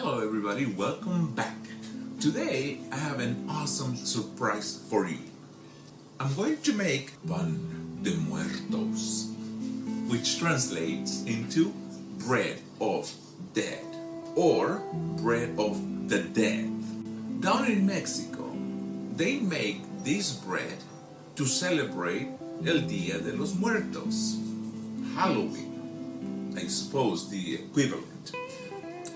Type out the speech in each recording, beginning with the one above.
Hello everybody, welcome back. Today I have an awesome surprise for you. I'm going to make Pan de Muertos, which translates into bread of dead or bread of the dead. Down in Mexico, they make this bread to celebrate el Dia de los Muertos, Halloween, I suppose the equivalent.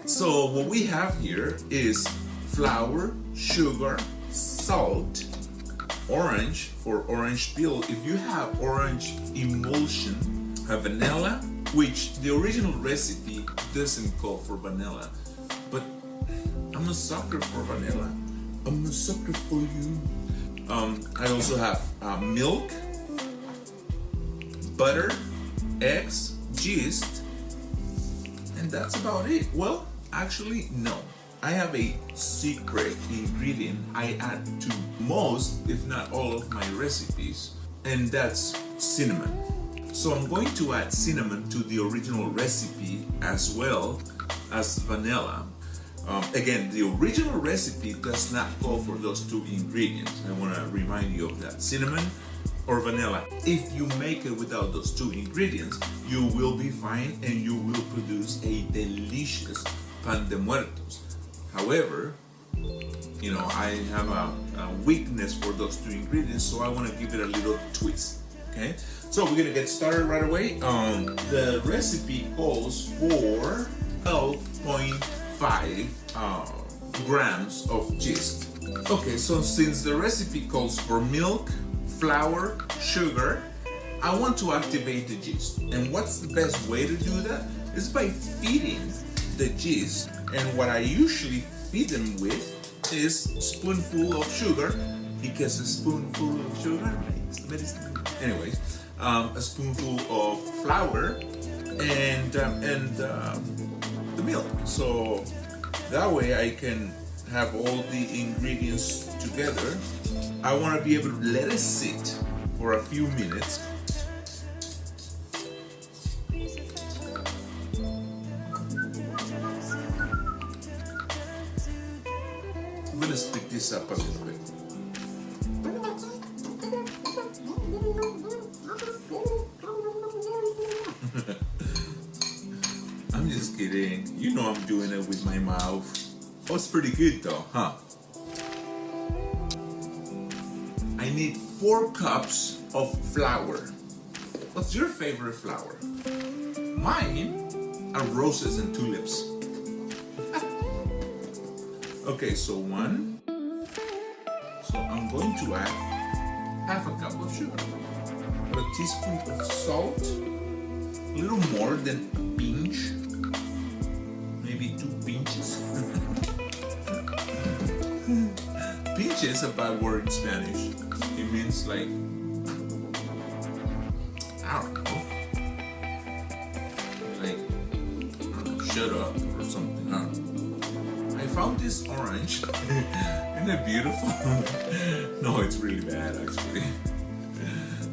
So what we have here is flour, sugar, salt, orange for orange peel. If you have orange emulsion, vanilla, which the original recipe doesn't call for vanilla, but I'm a sucker for vanilla. I'm a sucker for you. I also have milk, butter, eggs, yeast, and that's about it. Well, actually, no. I have a secret ingredient I add to most, if not all of my recipes, and that's cinnamon. So I'm going to add cinnamon to the original recipe as well as vanilla. Again, the original recipe does not call for those two ingredients. I want to remind you of that. Cinnamon or vanilla. If you make it without those two ingredients, you will be fine and you will produce a delicious Pan de Muertos. However, I have a weakness for those two ingredients, so I want to give it a little twist. Okay, so we're gonna get started right away. The recipe calls for 12.5 grams of yeast. Okay, so since the recipe calls for milk, flour, sugar, I want to activate the yeast. And what's the best way to do that? Is by feeding the yeast. And what I usually feed them with is a spoonful of sugar, because a spoonful of sugar makes the medicine. Anyways, a spoonful of flour and the milk. So that way I can have all the ingredients together. I want to be able to let it sit for a few minutes. I'm going to speed this up a little bit. I'm just kidding. You know I'm doing it with my mouth. Oh, it's pretty good though, huh? I need 4 cups of flour. What's your favorite flour? Mine are roses and tulips. Okay, so 1. So I'm going to add half a cup of sugar, a teaspoon of salt, a little more than a pinch, maybe 2 pinches. Pinch is a bad word in Spanish. It means like, I don't know, shut up or something. I don't know. I found this orange. Isn't it beautiful? No, it's really bad actually.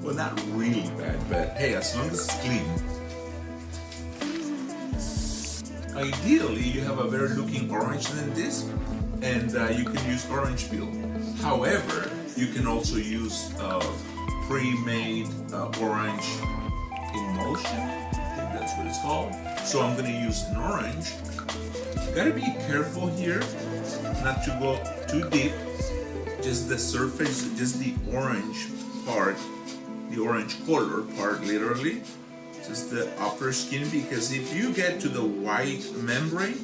Well, not really bad, but hey, as long as it's clean. Ideally, you have a better looking orange than this, and you can use orange peel. However, you can also use pre-made orange emulsion. I think that's what it's called. So I'm gonna use an orange. Gotta be careful here not to go too deep. Just the surface, just the orange part, the orange color part, literally. Just the upper skin, because if you get to the white membrane,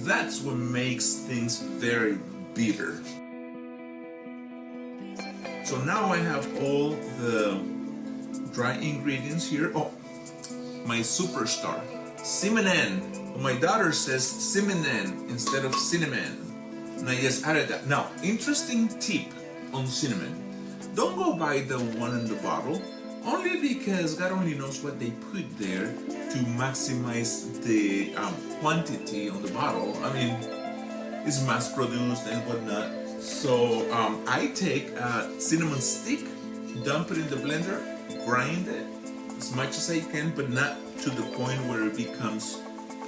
that's what makes things very bitter. So now I have all the dry ingredients here. Oh, my superstar, cinnamon. My daughter says cinnamon instead of cinnamon, and I just added that. Now, interesting tip on cinnamon. Don't go buy the one in the bottle, only because God only knows what they put there to maximize the quantity on the bottle. I mean, it's mass produced and whatnot. So I take a cinnamon stick, dump it in the blender, grind it as much as I can, but not to the point where it becomes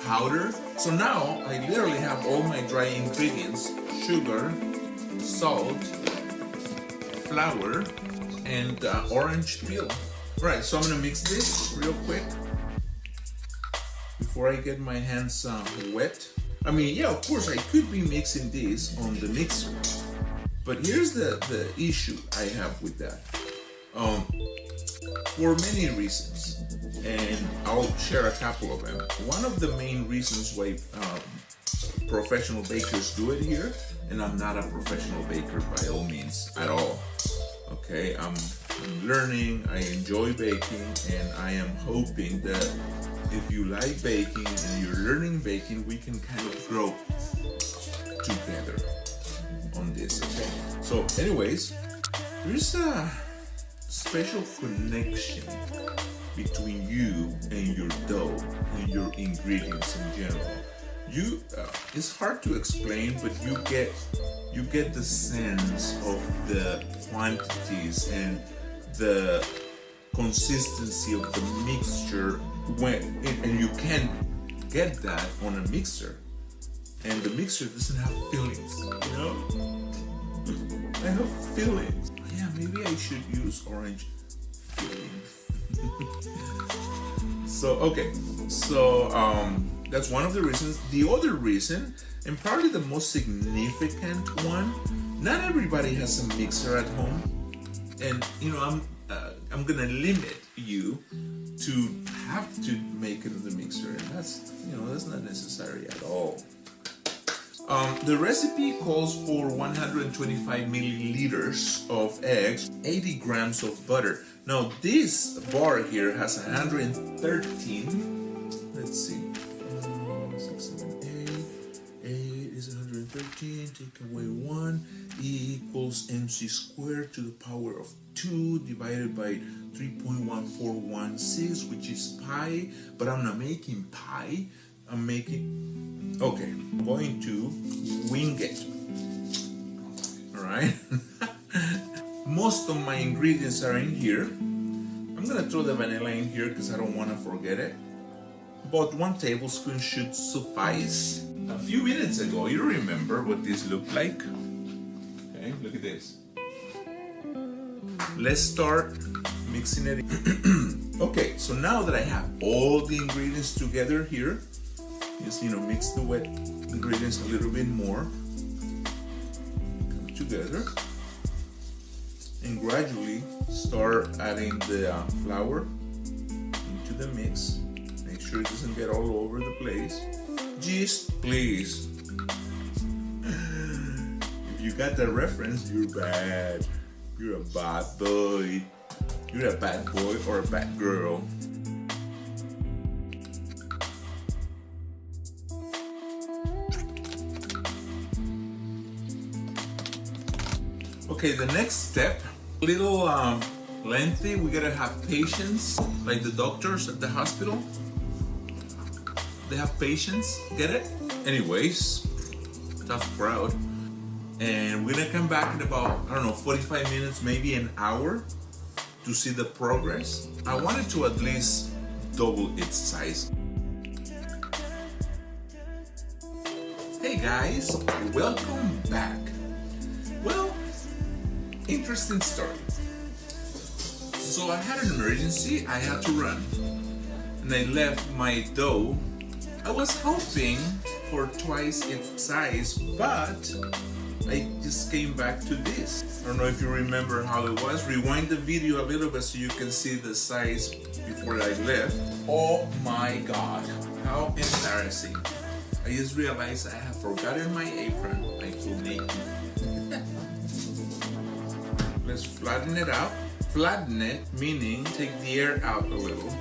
powder. So now I literally have all my dry ingredients: sugar, salt, flour, and orange peel. Right, so I'm gonna mix this real quick before I get my hands wet. I mean, yeah, of course I could be mixing this on the mixer, but here's the issue I have with that. For many reasons, and I'll share a couple of them. One of the main reasons why professional bakers do it here, and I'm not a professional baker by all means at all. Okay, I'm learning, I enjoy baking, and I am hoping that if you like baking and you're learning baking, we can kind of grow together on this, okay? So anyways, there's a special connection between you and your dough and your ingredients in general. It's hard to explain, but you get the sense of the quantities and the consistency of the mixture and you can't get that on a mixer, and the mixer doesn't have feelings, you know. I have feelings. Yeah, maybe I should use orange feelings. So that's one of the reasons. The other reason, and probably the most significant one, not everybody has a mixer at home, and you know, I'm gonna limit you to have to make it in the mixer, and that's not necessary at all. The recipe calls for 125 milliliters of eggs, 80 grams of butter. Now this bar here has 113. Let's see. 6, 7, 8. 8 is 113. Take away 1 equals mc squared to the power of 2 divided by 3.1416, which is pi. But I'm not making pi. I'm going to wing it. Alright? Most of my ingredients are in here. I'm gonna throw the vanilla in here because I don't want to forget it. About 1 tablespoon should suffice. A few minutes ago, you remember what this looked like? Okay, look at this. Let's start mixing it in. Okay, so now that I have all the ingredients together here, just mix the wet ingredients a little bit more, come together, and gradually start adding the flour into the mix. Make sure it doesn't get all over the place. Just please, if you got that reference, you're bad. You're a bad boy. You're a bad boy or a bad girl. Okay, the next step, a little lengthy. We gotta have patience, like the doctors at the hospital. They have patience, get it? Anyways, tough crowd. And we're gonna come back in about, 45 minutes, maybe an hour to see the progress. I wanted to at least double its size. Hey guys, welcome back. Well, interesting story. So I had an emergency, I had to run. And I left my dough. I was hoping for twice its size, but I just came back to this. I don't know if you remember how it was. Rewind the video a little bit so you can see the size before I left. Oh my God, how embarrassing. I just realized I have forgotten my apron. I feel naked. Let's flatten it out. Flatten it, meaning take the air out a little.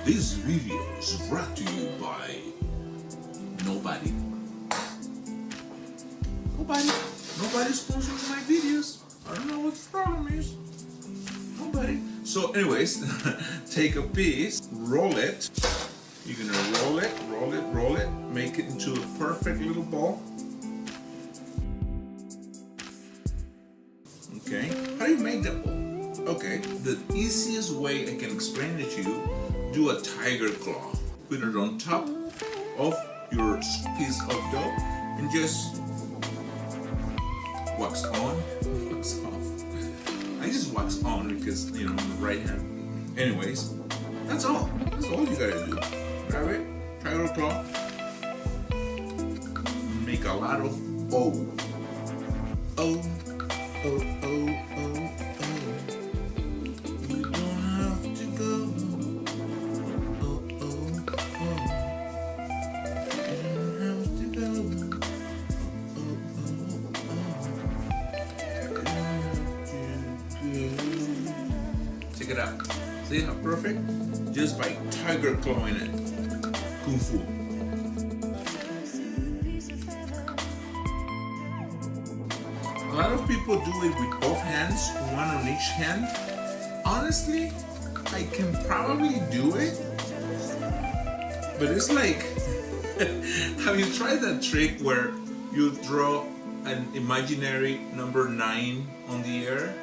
This video is brought to you by nobody. Nobody sponsors my videos. I don't know what the problem is. Nobody. So anyways, take a piece, roll it. You're gonna roll it, make it into a perfect little ball. Okay, how do you make that ball? Okay, the easiest way I can explain it to you, do a tiger claw. Put it on top of your piece of dough and just wax on, wax off. I just wax on because, you know, I'm the right hand. Anyways, that's all. That's all you gotta do. Grab it, tiger claw, make a lot of O. O, O, O, O, O. You don't have to go. O, O, O. You don't have to go. O, O, O. You don't have to go. Check it out. See how perfect? Just by tiger clawing it. Kung Fu. A lot of people do it with both hands, one on each hand. Honestly, I can probably do it, but it's like, have you tried that trick where you draw an imaginary number 9 on the air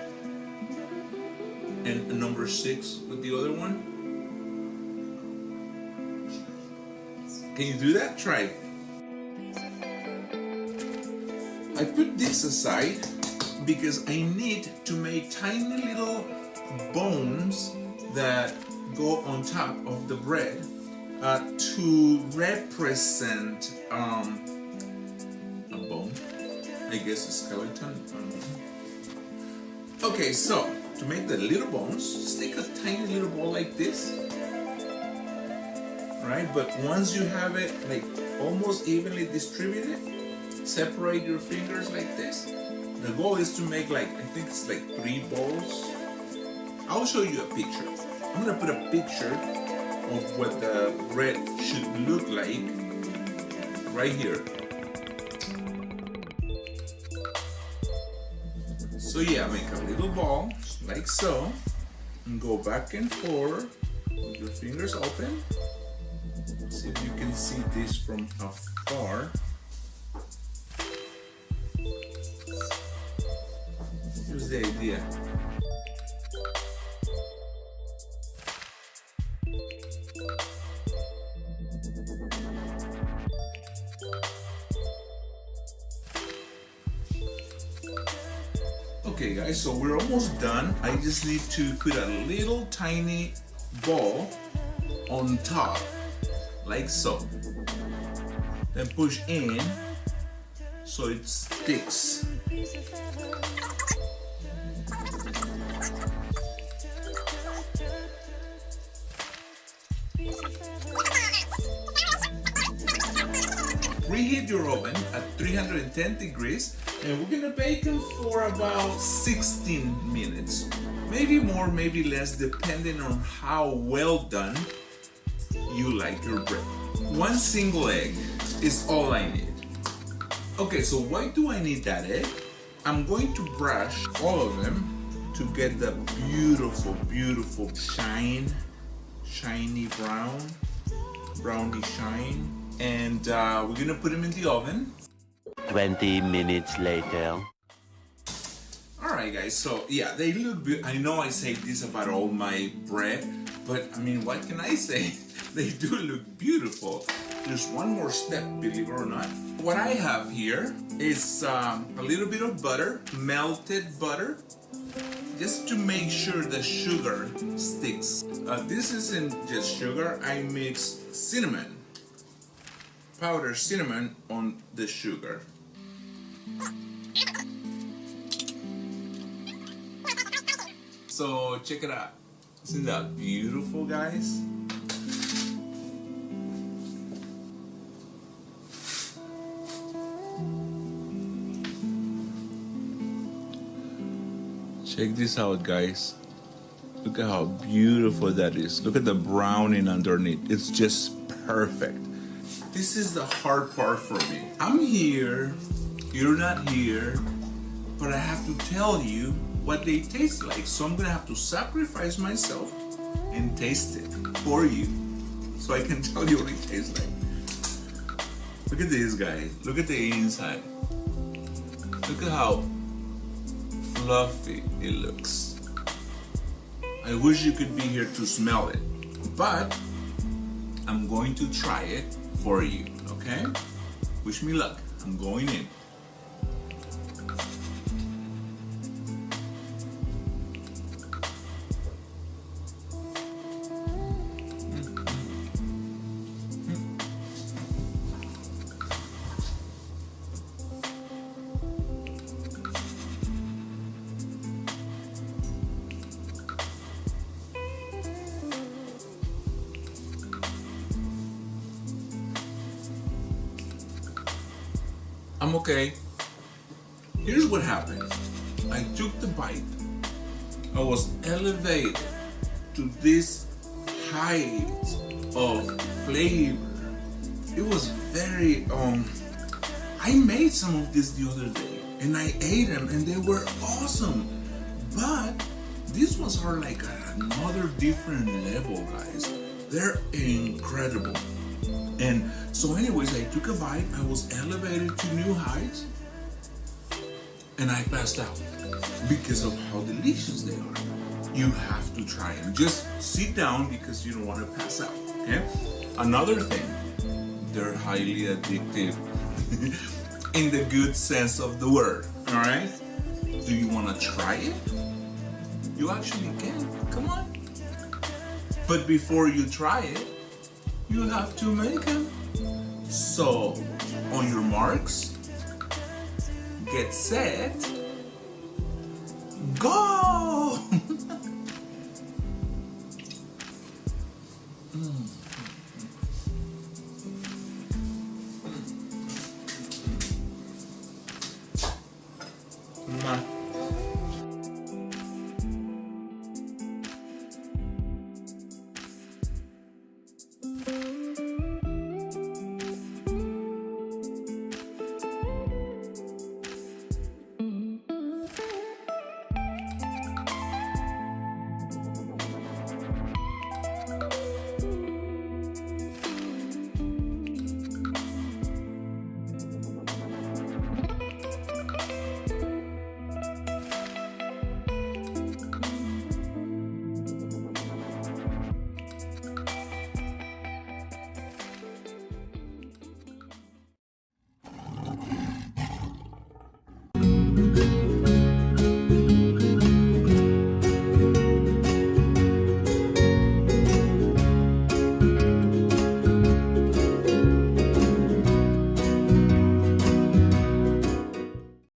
and a number 6 with the other one? Can you do that? Try it. I put this aside because I need to make tiny little bones that go on top of the bread to represent a bone, I guess a skeleton. Okay, so to make the little bones, just take a tiny little ball like this, right? But once you have it like almost evenly distributed, separate your fingers like this. The goal is to make like, I think it's like 3 balls. I'll show you a picture. I'm gonna put a picture of what the bread should look like right here. So yeah, make a little ball like so and go back and forth with your fingers open. See if you can see this from afar. Here's the idea. Okay guys, so we're almost done. I just need to put a little tiny ball on top, like so. Then push in so it sticks. Preheat your oven at 310 degrees and we're gonna bake them for about 16 minutes. Maybe more, maybe less, depending on how well done you like your bread. 1 single egg is all I need. Okay, so why do I need that egg? I'm going to brush all of them to get the beautiful, beautiful shiny brown, browny shine. And we're gonna put them in the oven. 20 minutes later. Alright guys, so yeah, they look good. I know I say this about all my bread, but I mean, what can I say? They do look beautiful. There's one more step, believe it or not. What I have here is a little bit of butter, melted butter, just to make sure the sugar sticks. This isn't just sugar, I mixed cinnamon, powdered cinnamon on the sugar. So check it out. Isn't that beautiful, guys? Check this out, guys. Look at how beautiful that is. Look at the browning underneath. It's just perfect. This is the hard part for me. I'm here, you're not here, but I have to tell you what they taste like. So I'm gonna have to sacrifice myself and taste it for you so I can tell you what it tastes like. Look at this, guys. Look at the inside. Look at how fluffy it looks. I wish you could be here to smell it, but I'm going to try it for you, okay? Wish me luck. I'm going in. I'm okay. Here's what happened. I took the bite. I was elevated to this height of flavor. It was very, I made some of this the other day and I ate them and they were awesome. But these ones are like at another different level, guys. They're incredible. And so anyways, I took a bite, I was elevated to new heights, and I passed out because of how delicious they are. You have to try them. Just sit down because you don't want to pass out, okay? Another thing, they're highly addictive in the good sense of the word, all right? Do you want to try it? You actually can, come on. But before you try it, you have to make them. So, on your marks, get set, go!